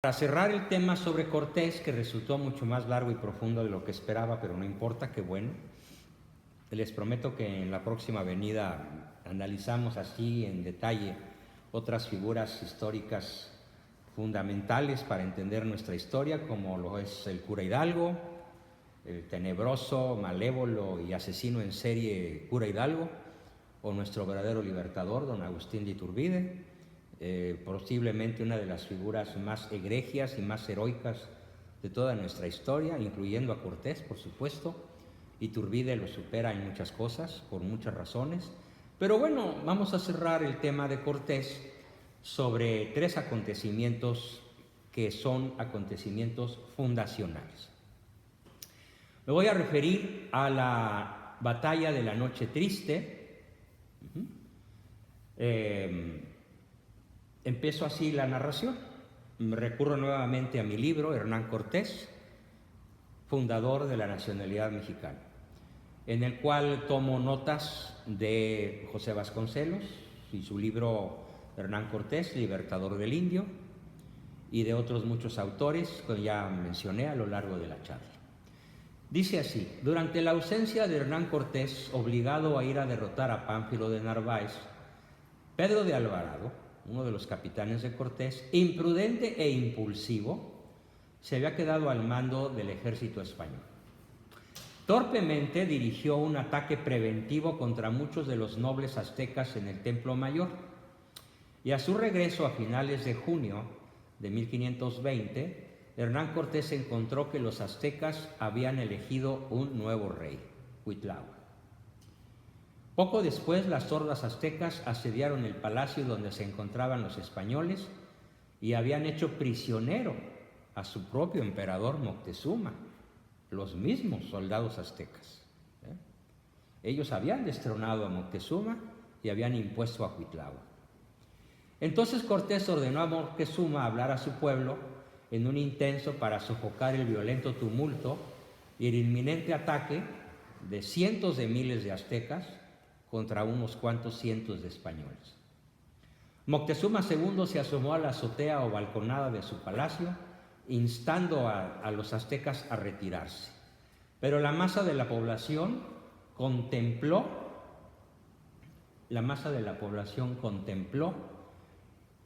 Para cerrar el tema sobre Cortés, que resultó mucho más largo y profundo de lo que esperaba, pero no importa, qué bueno. Les prometo que en la próxima venida analizamos así en detalle otras figuras históricas fundamentales para entender nuestra historia, como lo es el cura Hidalgo, el tenebroso, malévolo y asesino en serie cura Hidalgo, o nuestro verdadero libertador, don Agustín de Iturbide. Posiblemente una de las figuras más egregias y más heroicas de toda nuestra historia, incluyendo a Cortés, por supuesto. Iturbide lo supera en muchas cosas, por muchas razones. Pero bueno, vamos a cerrar el tema de Cortés sobre tres acontecimientos que son acontecimientos fundacionales. Me voy a referir a la batalla de la Noche Triste. Empiezo así la narración. Recurro nuevamente a mi libro, Hernán Cortés, fundador de la nacionalidad mexicana, en el cual tomo notas de José Vasconcelos y su libro Hernán Cortés, Libertador del Indio, y de otros muchos autores que ya mencioné a lo largo de la charla. Dice así: durante la ausencia de Hernán Cortés, obligado a ir a derrotar a Pánfilo de Narváez, Pedro de Alvarado, uno de los capitanes de Cortés, imprudente e impulsivo, se había quedado al mando del ejército español. Torpemente dirigió un ataque preventivo contra muchos de los nobles aztecas en el Templo Mayor, y a su regreso a finales de junio de 1520, Hernán Cortés encontró que los aztecas habían elegido un nuevo rey, Cuitláhuac. Poco después, las hordas aztecas asediaron el palacio donde se encontraban los españoles y habían hecho prisionero a su propio emperador Moctezuma, los mismos soldados aztecas. Ellos habían destronado a Moctezuma y habían impuesto a Cuitláhuac. Entonces Cortés ordenó a Moctezuma hablar a su pueblo en un intento para sofocar el violento tumulto y el inminente ataque de cientos de miles de aztecas contra unos cuantos cientos de españoles. Moctezuma II se asomó a la azotea o balconada de su palacio, instando a los aztecas a retirarse. Pero la masa de la población contempló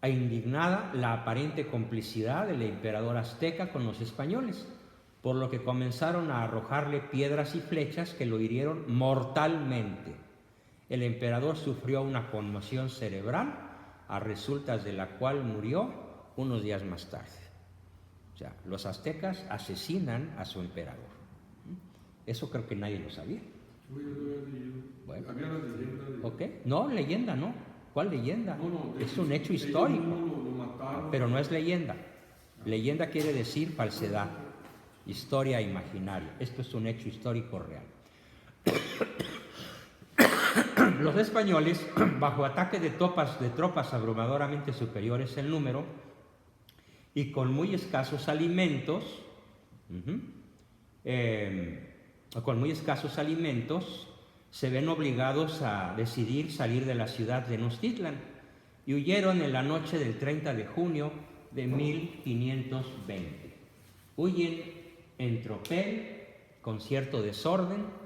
indignada la aparente complicidad del emperador azteca con los españoles, por lo que comenzaron a arrojarle piedras y flechas que lo hirieron mortalmente. El emperador sufrió una conmoción cerebral, a resultas de la cual murió unos días más tarde. O sea, los aztecas asesinan a su emperador. Eso creo que nadie lo sabía. Bueno. Había la leyenda de... ¿Okay? No, leyenda no. ¿Cuál leyenda? No, es un hecho histórico. Pero no es leyenda. Leyenda quiere decir falsedad, historia imaginaria. Esto es un hecho histórico real. Los españoles, bajo ataque de tropas abrumadoramente superiores en número y con muy escasos alimentos, se ven obligados a decidir salir de la ciudad de Tenochtitlan y huyeron en la noche del 30 de junio de 1520. Huyen en tropel, con cierto desorden,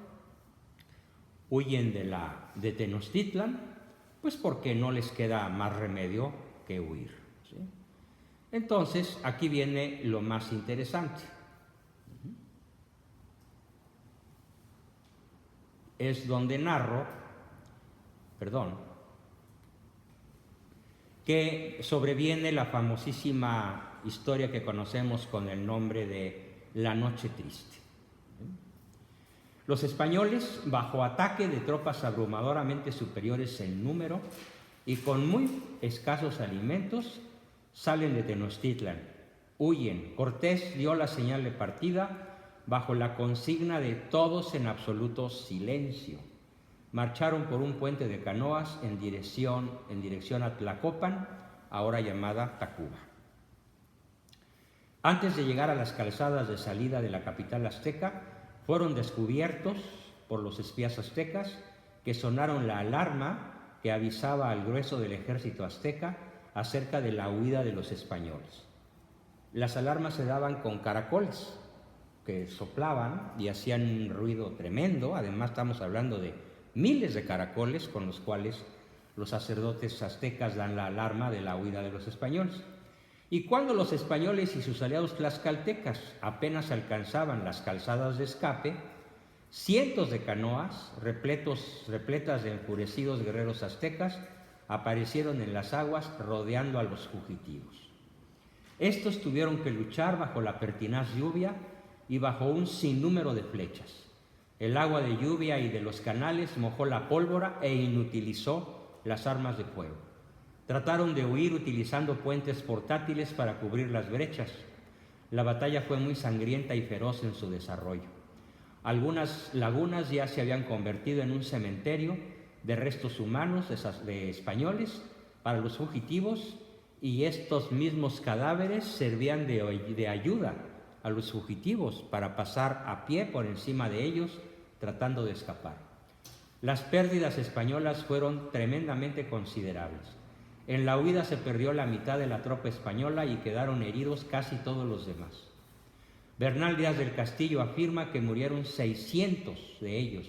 huyen de Tenochtitlan, pues porque no les queda más remedio que huir, ¿sí? Entonces, aquí viene lo más interesante. Es donde narro, que sobreviene la famosísima historia que conocemos con el nombre de La Noche Triste. Los españoles, bajo ataque de tropas abrumadoramente superiores en número y con muy escasos alimentos, salen de Tenochtitlan, huyen. Cortés dio la señal de partida bajo la consigna de todos en absoluto silencio. Marcharon por un puente de canoas en dirección a Tlacopan, ahora llamada Tacuba. Antes de llegar a las calzadas de salida de la capital azteca, fueron descubiertos por los espías aztecas, que sonaron la alarma que avisaba al grueso del ejército azteca acerca de la huida de los españoles. Las alarmas se daban con caracoles que soplaban y hacían un ruido tremendo. Además, estamos hablando de miles de caracoles con los cuales los sacerdotes aztecas dan la alarma de la huida de los españoles. Y cuando los españoles y sus aliados tlaxcaltecas apenas alcanzaban las calzadas de escape, cientos de canoas repletas de enfurecidos guerreros aztecas aparecieron en las aguas rodeando a los fugitivos. Estos tuvieron que luchar bajo la pertinaz lluvia y bajo un sinnúmero de flechas. El agua de lluvia y de los canales mojó la pólvora e inutilizó las armas de fuego. Trataron de huir utilizando puentes portátiles para cubrir las brechas. La batalla fue muy sangrienta y feroz en su desarrollo. Algunas lagunas ya se habían convertido en un cementerio de restos humanos de españoles para los fugitivos, y estos mismos cadáveres servían de ayuda a los fugitivos para pasar a pie por encima de ellos tratando de escapar. Las pérdidas españolas fueron tremendamente considerables. En la huida se perdió la mitad de la tropa española y quedaron heridos casi todos los demás. Bernal Díaz del Castillo afirma que murieron 600 de ellos,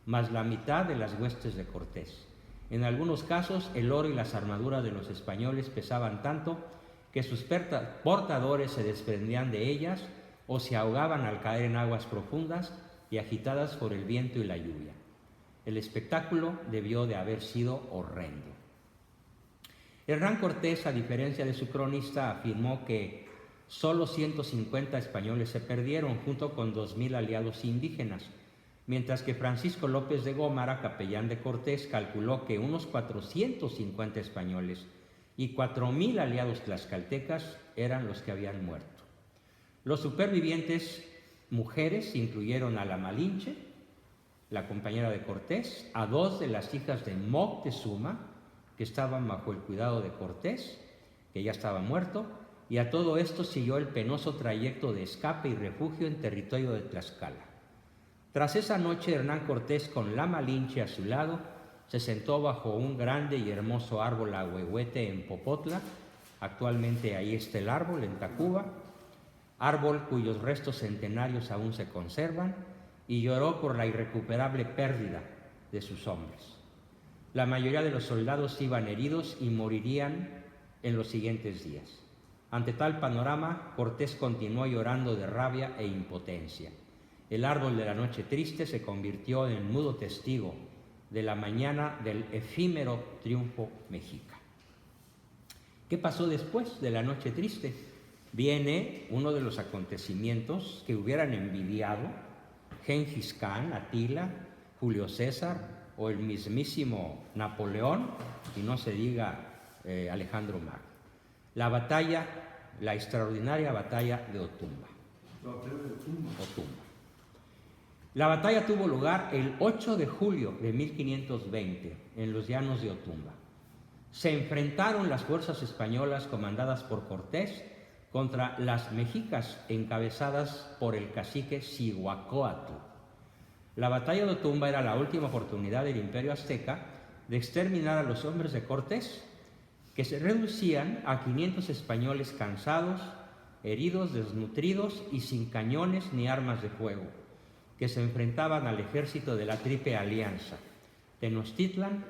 más la mitad de las huestes de Cortés. En algunos casos, el oro y las armaduras de los españoles pesaban tanto que sus portadores se desprendían de ellas o se ahogaban al caer en aguas profundas y agitadas por el viento y la lluvia. El espectáculo debió de haber sido horrendo. Hernán Cortés, a diferencia de su cronista, afirmó que solo 150 españoles se perdieron, junto con 2,000 aliados indígenas, mientras que Francisco López de Gómara, capellán de Cortés, calculó que unos 450 españoles y 4,000 aliados tlaxcaltecas eran los que habían muerto. Los supervivientes mujeres incluyeron a la Malinche, la compañera de Cortés, a 2 de las hijas de Moctezuma, que estaban bajo el cuidado de Cortés, que ya estaba muerto, y a todo esto siguió el penoso trayecto de escape y refugio en territorio de Tlaxcala. Tras esa noche, Hernán Cortés, con la Malinche a su lado, se sentó bajo un grande y hermoso árbol ahuehuete en Popotla. Actualmente ahí está el árbol, en Tacuba, árbol cuyos restos centenarios aún se conservan, y lloró por la irrecuperable pérdida de sus hombres. La mayoría de los soldados iban heridos y morirían en los siguientes días. Ante tal panorama, Cortés continuó llorando de rabia e impotencia. El árbol de la noche triste se convirtió en mudo testigo de la mañana del efímero triunfo mexica. ¿Qué pasó después de la noche triste? Viene uno de los acontecimientos que hubieran envidiado Gengis Khan, Atila, Julio César o el mismísimo Napoleón, y no se diga Alejandro Magno. La extraordinaria batalla de Otumba. La batalla tuvo lugar el 8 de julio de 1520 en los llanos de Otumba. Se enfrentaron las fuerzas españolas comandadas por Cortés contra las mexicas encabezadas por el cacique Cihuacóatl. La batalla de Otumba era la última oportunidad del Imperio Azteca de exterminar a los hombres de Cortés, que se reducían a 500 españoles cansados, heridos, desnutridos y sin cañones ni armas de fuego, que se enfrentaban al ejército de la Triple Alianza, Tenochtitlan,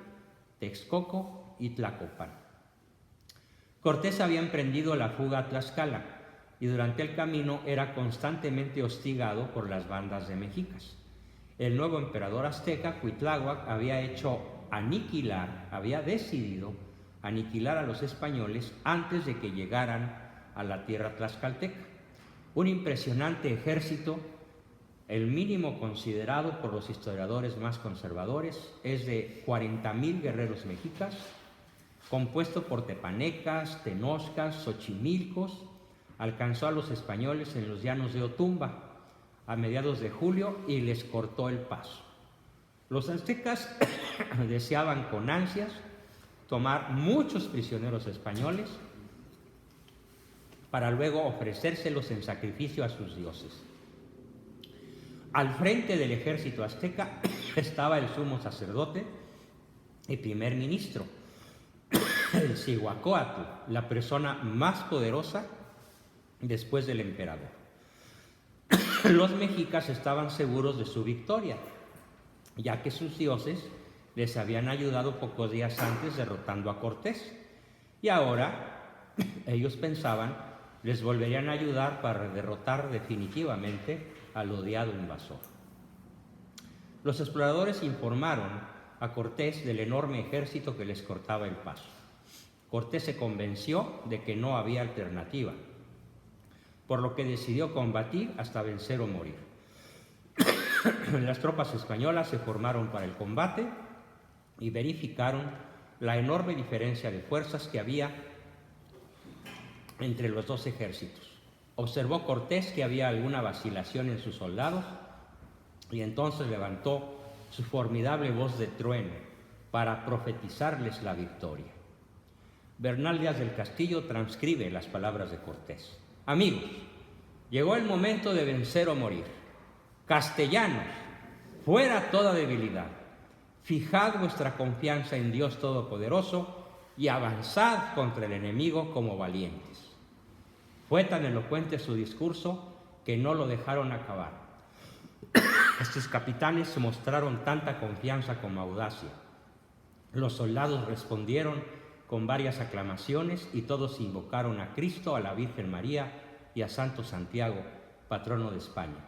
Texcoco y Tlacopan. Cortés había emprendido la fuga a Tlaxcala y durante el camino era constantemente hostigado por las bandas de mexicas. El nuevo emperador azteca, Cuitláhuac, había decidido aniquilar a los españoles antes de que llegaran a la tierra tlaxcalteca. Un impresionante ejército, el mínimo considerado por los historiadores más conservadores, es de 40,000 guerreros mexicas, compuesto por tepanecas, tenoscas, xochimilcos, alcanzó a los españoles en los llanos de Otumba a mediados de julio y les cortó el paso. Los aztecas deseaban con ansias tomar muchos prisioneros españoles para luego ofrecérselos en sacrificio a sus dioses. Al frente del ejército azteca estaba el sumo sacerdote y primer ministro, el Cihuacóatl, la persona más poderosa después del emperador. Los mexicas estaban seguros de su victoria, ya que sus dioses les habían ayudado pocos días antes derrotando a Cortés. Y ahora ellos pensaban les volverían a ayudar para derrotar definitivamente al odiado invasor. Los exploradores informaron a Cortés del enorme ejército que les cortaba el paso. Cortés se convenció de que no había alternativa, por lo que decidió combatir hasta vencer o morir. Las tropas españolas se formaron para el combate y verificaron la enorme diferencia de fuerzas que había entre los dos ejércitos. Observó Cortés que había alguna vacilación en sus soldados y entonces levantó su formidable voz de trueno para profetizarles la victoria. Bernal Díaz del Castillo transcribe las palabras de Cortés. Amigos, llegó el momento de vencer o morir. Castellanos, fuera toda debilidad. Fijad vuestra confianza en Dios Todopoderoso y avanzad contra el enemigo como valientes. Fue tan elocuente su discurso que no lo dejaron acabar. Estos capitanes mostraron tanta confianza como audacia. Los soldados respondieron con varias aclamaciones y todos invocaron a Cristo, a la Virgen María y a Santo Santiago, patrono de España.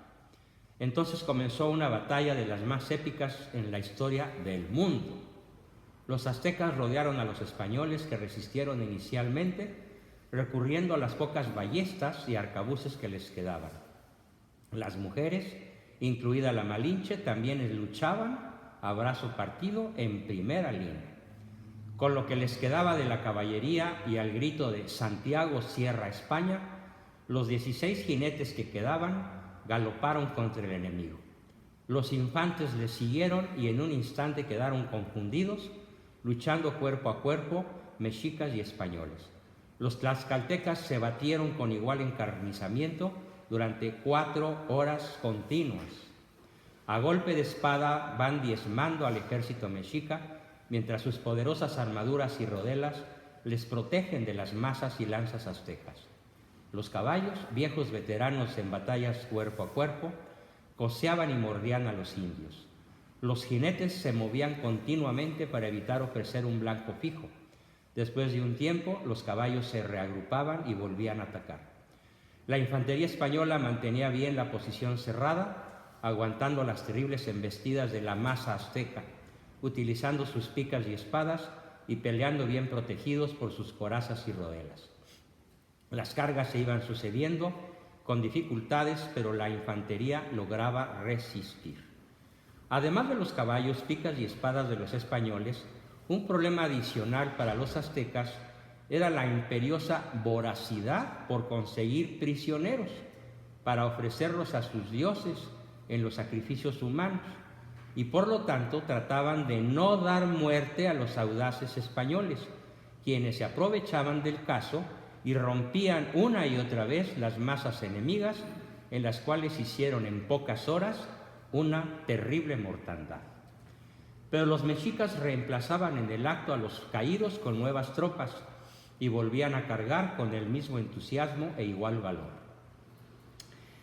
Entonces comenzó una batalla de las más épicas en la historia del mundo. Los aztecas rodearon a los españoles que resistieron inicialmente, recurriendo a las pocas ballestas y arcabuces que les quedaban. Las mujeres, incluida la Malinche, también luchaban a brazo partido en primera línea. Con lo que les quedaba de la caballería y al grito de Santiago cierra España, los 16 jinetes que quedaban galoparon contra el enemigo. Los infantes les siguieron y en un instante quedaron confundidos, luchando cuerpo a cuerpo mexicas y españoles. Los tlaxcaltecas se batieron con igual encarnizamiento durante 4 horas continuas. A golpe de espada van diezmando al ejército mexica, mientras sus poderosas armaduras y rodelas les protegen de las masas y lanzas aztecas. Los caballos, viejos veteranos en batallas cuerpo a cuerpo, coceaban y mordían a los indios. Los jinetes se movían continuamente para evitar ofrecer un blanco fijo. Después de un tiempo, los caballos se reagrupaban y volvían a atacar. La infantería española mantenía bien la posición cerrada, aguantando las terribles embestidas de la masa azteca, utilizando sus picas y espadas y peleando bien protegidos por sus corazas y rodelas. Las cargas se iban sucediendo con dificultades, pero la infantería lograba resistir. Además de los caballos, picas y espadas de los españoles, un problema adicional para los aztecas era la imperiosa voracidad por conseguir prisioneros para ofrecerlos a sus dioses en los sacrificios humanos, y por lo tanto trataban de no dar muerte a los audaces españoles, quienes se aprovechaban del caso y rompían una y otra vez las masas enemigas, en las cuales hicieron en pocas horas una terrible mortandad. Pero los mexicas reemplazaban en el acto a los caídos con nuevas tropas y volvían a cargar con el mismo entusiasmo e igual valor.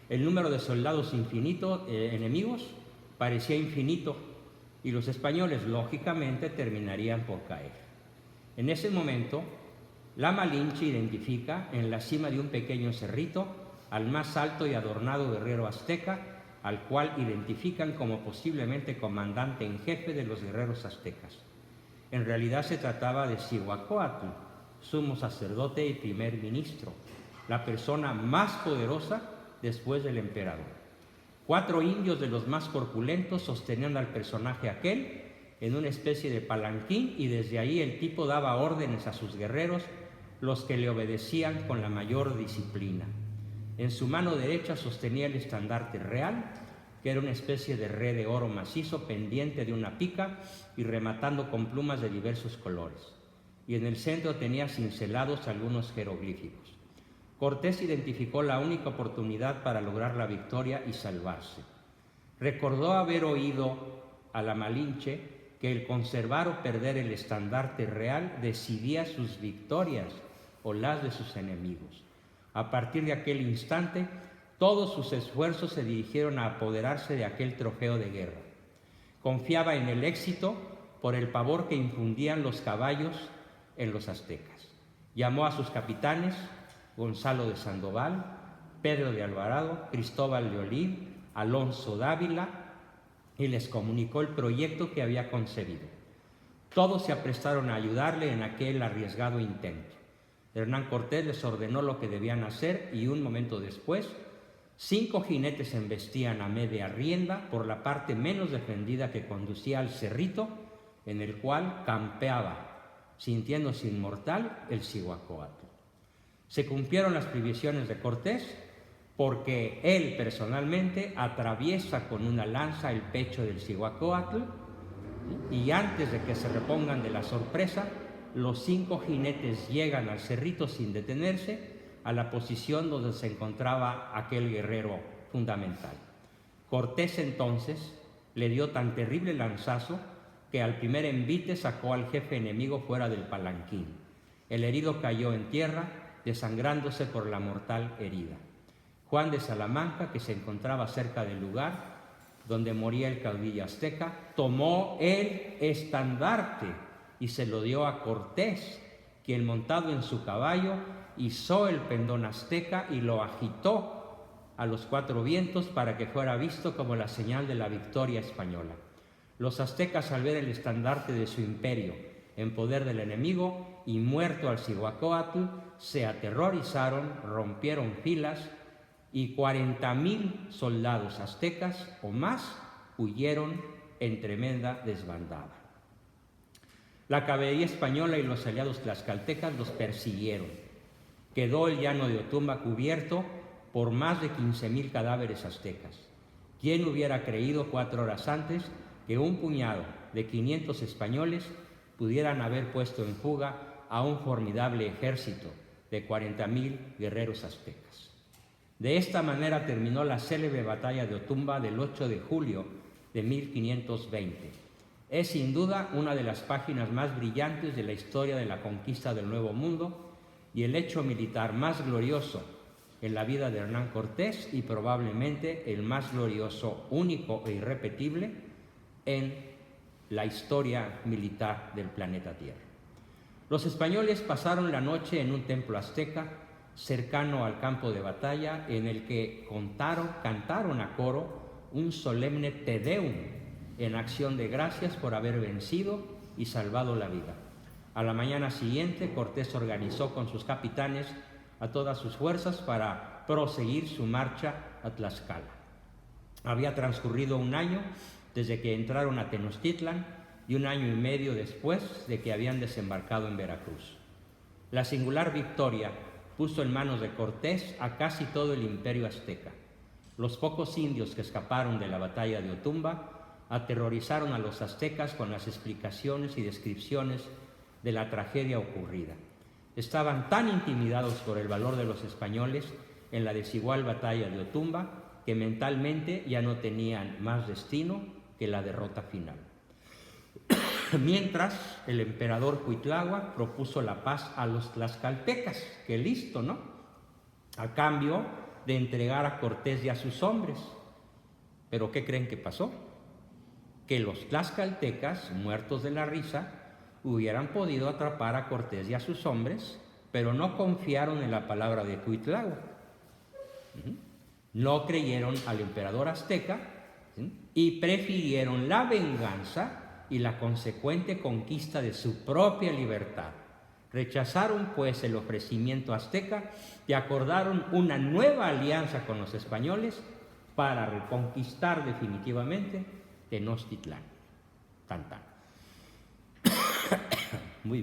El número de soldados enemigos parecía infinito y los españoles lógicamente terminarían por caer. En ese momento, la Malinche identifica en la cima de un pequeño cerrito al más alto y adornado guerrero azteca, al cual identifican como posiblemente comandante en jefe de los guerreros aztecas. En realidad se trataba de Cihuacóatl, sumo sacerdote y primer ministro, la persona más poderosa después del emperador. 4 indios de los más corpulentos sostenían al personaje aquel en una especie de palanquín y desde ahí el tipo daba órdenes a sus guerreros, los que le obedecían con la mayor disciplina. En su mano derecha sostenía el estandarte real, que era una especie de red de oro macizo pendiente de una pica y rematando con plumas de diversos colores. Y en el centro tenía cincelados algunos jeroglíficos. Cortés identificó la única oportunidad para lograr la victoria y salvarse. Recordó haber oído a la Malinche que el conservar o perder el estandarte real decidía sus victorias o las de sus enemigos. A partir de aquel instante, todos sus esfuerzos se dirigieron a apoderarse de aquel trofeo de guerra. Confiaba en el éxito por el pavor que infundían los caballos en los aztecas. Llamó a sus capitanes, Gonzalo de Sandoval, Pedro de Alvarado, Cristóbal de Olid, Alonso Dávila, y les comunicó el proyecto que había concebido. Todos se aprestaron a ayudarle en aquel arriesgado intento. Hernán Cortés les ordenó lo que debían hacer y un momento después, 5 jinetes embestían a media rienda por la parte menos defendida que conducía al cerrito en el cual campeaba, sintiéndose inmortal, el Cihuacóatl. Se cumplieron las previsiones de Cortés porque él personalmente atraviesa con una lanza el pecho del Cihuacóatl y antes de que se repongan de la sorpresa, los 5 jinetes llegan al cerrito sin detenerse a la posición donde se encontraba aquel guerrero fundamental. Cortés entonces le dio tan terrible lanzazo que al primer envite sacó al jefe enemigo fuera del palanquín. El herido cayó en tierra, desangrándose por la mortal herida. Juan de Salamanca, que se encontraba cerca del lugar donde moría el caudillo azteca, tomó el estandarte y se lo dio a Cortés, quien montado en su caballo izó el pendón azteca y lo agitó a los 4 vientos para que fuera visto como la señal de la victoria española. Los aztecas, al ver el estandarte de su imperio en poder del enemigo y muerto al Cihuacóatl, se aterrorizaron, rompieron filas y 40,000 soldados aztecas o más huyeron en tremenda desbandada. La caballería española y los aliados tlaxcaltecas los persiguieron. Quedó el llano de Otumba cubierto por más de 15,000 cadáveres aztecas. ¿Quién hubiera creído 4 horas antes que un puñado de 500 españoles pudieran haber puesto en fuga a un formidable ejército de 40,000 guerreros aztecas? De esta manera terminó la célebre batalla de Otumba del 8 de julio de 1520. Es sin duda una de las páginas más brillantes de la historia de la conquista del Nuevo Mundo y el hecho militar más glorioso en la vida de Hernán Cortés y probablemente el más glorioso, único e irrepetible en la historia militar del planeta Tierra. Los españoles pasaron la noche en un templo azteca cercano al campo de batalla en el que cantaron a coro un solemne Te Deum en acción de gracias por haber vencido y salvado la vida. A la mañana siguiente, Cortés organizó con sus capitanes a todas sus fuerzas para proseguir su marcha a Tlaxcala. Había transcurrido 1 año desde que entraron a Tenochtitlan y 1 año y medio después de que habían desembarcado en Veracruz. La singular victoria puso en manos de Cortés a casi todo el imperio azteca. Los pocos indios que escaparon de la batalla de Otumba aterrorizaron a los aztecas con las explicaciones y descripciones de la tragedia ocurrida. Estaban tan intimidados por el valor de los españoles en la desigual batalla de Otumba que mentalmente ya no tenían más destino que la derrota final. Mientras, el emperador Cuitláhuac propuso la paz a los tlaxcaltecas, que listo, ¿no? A cambio de entregar a Cortés y a sus hombres. ¿Pero qué creen que pasó? Que los tlaxcaltecas, muertos de la risa, hubieran podido atrapar a Cortés y a sus hombres, pero no confiaron en la palabra de Cuitláhuac. No creyeron al emperador azteca y prefirieron la venganza y la consecuente conquista de su propia libertad. Rechazaron pues el ofrecimiento azteca y acordaron una nueva alianza con los españoles para reconquistar definitivamente Tenochtitlán. Tan, tan.